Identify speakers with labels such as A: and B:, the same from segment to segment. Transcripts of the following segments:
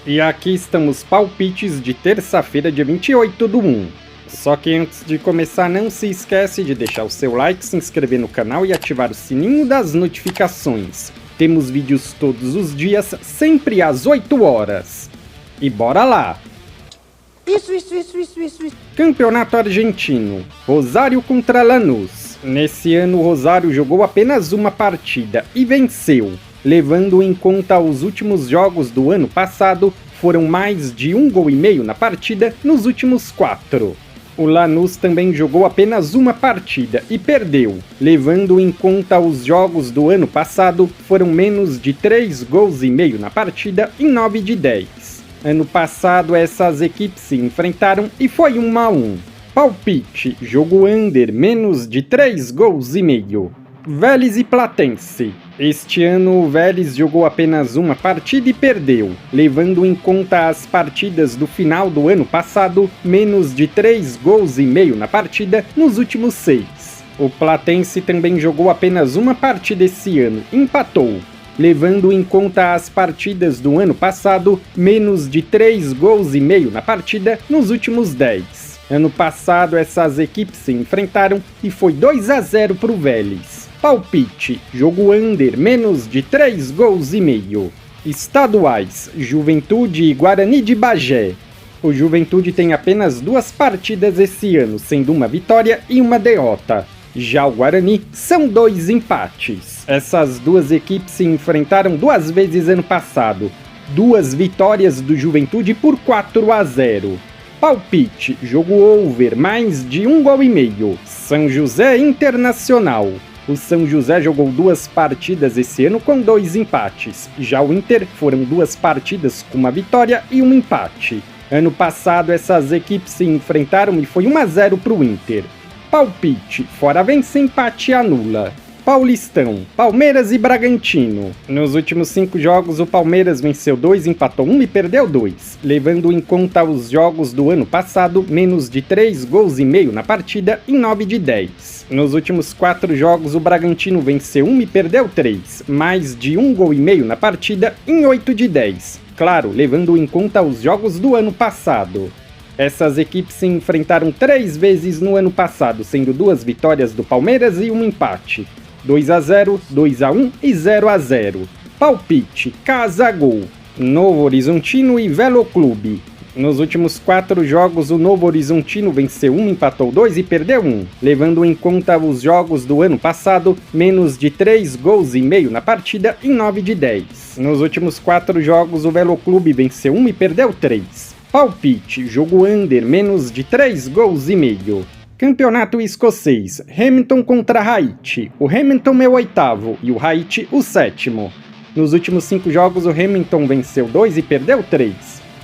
A: E aqui estão os palpites de terça-feira, dia 28/1. Só que antes de começar, não se esquece de deixar o seu like, se inscrever no canal e ativar o sininho das notificações. Temos vídeos todos os dias, sempre às 8 horas. E bora lá!
B: Isso.
A: Campeonato Argentino. Rosário contra Lanús. Nesse ano, o Rosário jogou apenas uma partida e venceu. Levando em conta os últimos jogos do ano passado, foram mais de 1,5 gols na partida nos últimos 4. O Lanús também jogou apenas uma partida e perdeu. Levando em conta os jogos do ano passado, foram menos de 3,5 gols na partida em 9 de 10. Ano passado essas equipes se enfrentaram e foi 1-1. Palpite, jogo under, menos de 3,5 gols. Vélez e Platense. Este ano o Vélez jogou apenas uma partida e perdeu, levando em conta as partidas do final do ano passado, menos de 3,5 gols na partida nos últimos 6. O Platense também jogou apenas uma partida esse ano, empatou. Levando em conta as partidas do ano passado, menos de 3,5 gols na partida nos últimos 10. Ano passado essas equipes se enfrentaram e foi 2-0 para o Vélez. Palpite, jogo under, menos de 3,5 gols. Estaduais, Juventude e Guarani de Bagé. O Juventude tem apenas 2 partidas esse ano, sendo uma vitória e uma derrota. Já o Guarani são 2 empates. Essas duas equipes se enfrentaram 2 vezes ano passado. 2 vitórias do Juventude por 4-0. Palpite, jogo over, mais de 1,5 gol. São José Internacional. O São José jogou 2 partidas esse ano com 2 empates. Já o Inter foram 2 partidas com uma vitória e um empate. Ano passado essas equipes se enfrentaram e foi 1-0 para o Inter. Palpite, fora vence, empate anula. Paulistão, Palmeiras e Bragantino. Nos últimos 5 jogos o Palmeiras venceu 2, empatou 1 e perdeu 2. Levando em conta os jogos do ano passado, menos de 3,5 gols na partida em 9 de 10. Nos últimos 4 jogos o Bragantino venceu 1 e perdeu 3, mais de 1,5 gol na partida em 8 de 10. Claro, levando em conta os jogos do ano passado. Essas equipes se enfrentaram 3 vezes no ano passado, sendo 2 vitórias do Palmeiras e um empate. 2-0, 2-1 e 0-0. Palpite, casa gol. Novo Horizontino e Velo Clube. Nos últimos 4 jogos o Novo Horizontino venceu 1, empatou 2 e perdeu 1. Levando em conta os jogos do ano passado, menos de 3,5 gols na partida em 9 de 10. Nos últimos 4 jogos o Velo Clube venceu 1 e perdeu 3. Palpite, jogo under, menos de 3,5 gols. Campeonato escocês, Hamilton contra Haiti. O Hamilton é o 8º e o Haiti o 7º. Nos últimos 5 jogos o Hamilton venceu 2 e perdeu 3.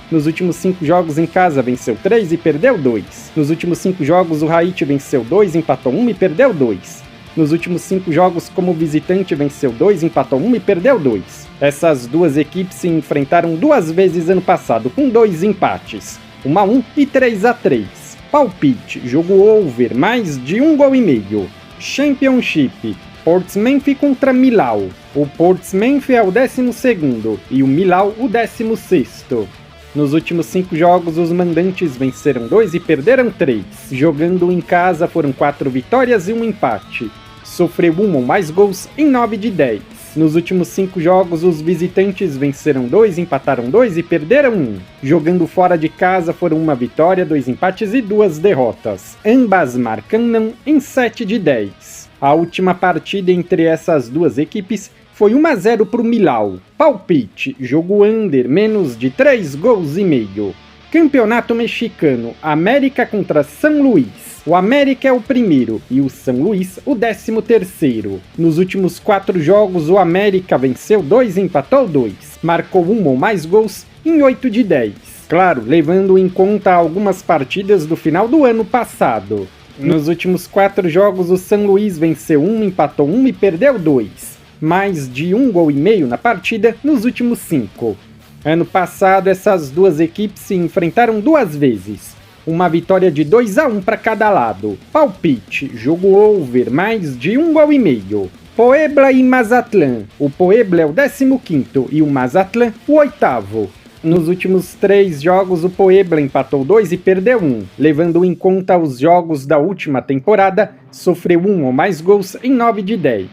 A: Nos últimos 5 jogos em casa venceu 3 e perdeu 2. Nos últimos 5 jogos o Haiti venceu 2, empatou 1 e perdeu 2. Nos últimos 5 jogos como visitante venceu 2, empatou 1 e perdeu 2. Essas duas equipes se enfrentaram 2 vezes ano passado com 2 empates, 1-1 e 3-3. Palpite, jogo over, mais de 1,5 gol. Championship, Portsmouth contra Millau. O Portsmouth é o 12º e o Millau o 16º. Nos últimos 5 jogos os mandantes venceram 2 e perderam 3. Jogando em casa foram 4 vitórias e um empate. Sofreu 1 ou mais gols em 9 de 10. Nos últimos 5 jogos, os visitantes venceram 2, empataram 2 e perderam 1. Jogando fora de casa foram 1 vitória, 2 empates e 2 derrotas. Ambas marcam não em 7 de 10. A última partida entre essas duas equipes foi 1-0 para o Millau. Palpite, jogo under, menos de 3,5 gols. Campeonato Mexicano, América contra São Luís. O América é o 1º e o São Luís o 13º. Nos últimos 4 jogos o América venceu 2 e empatou 2. Marcou 1 ou mais gols em 8 de 10. Claro, levando em conta algumas partidas do final do ano passado. Nos últimos 4 jogos o São Luís venceu 1, empatou 1 e perdeu 2. Mais de 1,5 gol na partida nos últimos 5. Ano passado essas duas equipes se enfrentaram 2 vezes. Uma vitória de 2-1 para cada lado. Palpite, jogo over, mais de 1,5 gol. Puebla e Mazatlán. O Puebla é o 15º e o Mazatlán o 8º. Nos últimos 3 jogos, o Puebla empatou 2 e perdeu 1. Levando em conta os jogos da última temporada, sofreu 1 ou mais gols em 9 de 10.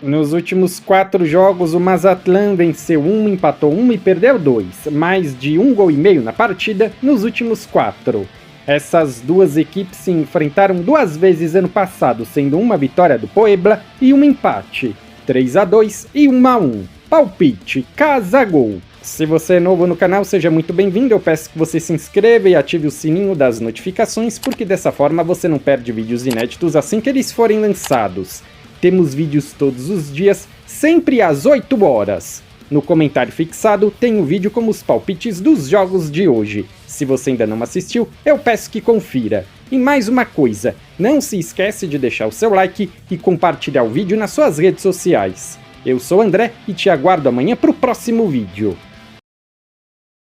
A: Nos últimos 4 jogos, o Mazatlán venceu 1, empatou 1 e perdeu 2. Mais de 1 gol e meio na partida nos últimos 4. Essas duas equipes se enfrentaram 2 vezes ano passado, sendo uma vitória do Puebla e um empate. 3-2 e 1-1. Palpite, casa, gol. Se você é novo no canal, seja muito bem-vindo. Eu peço que você se inscreva e ative o sininho das notificações, porque dessa forma você não perde vídeos inéditos assim que eles forem lançados. Temos vídeos todos os dias, sempre às 8 horas. No comentário fixado tem o vídeo com os palpites dos jogos de hoje. Se você ainda não assistiu, eu peço que confira. E mais uma coisa, não se esquece de deixar o seu like e compartilhar o vídeo nas suas redes sociais. Eu sou o André e te aguardo amanhã para o próximo vídeo.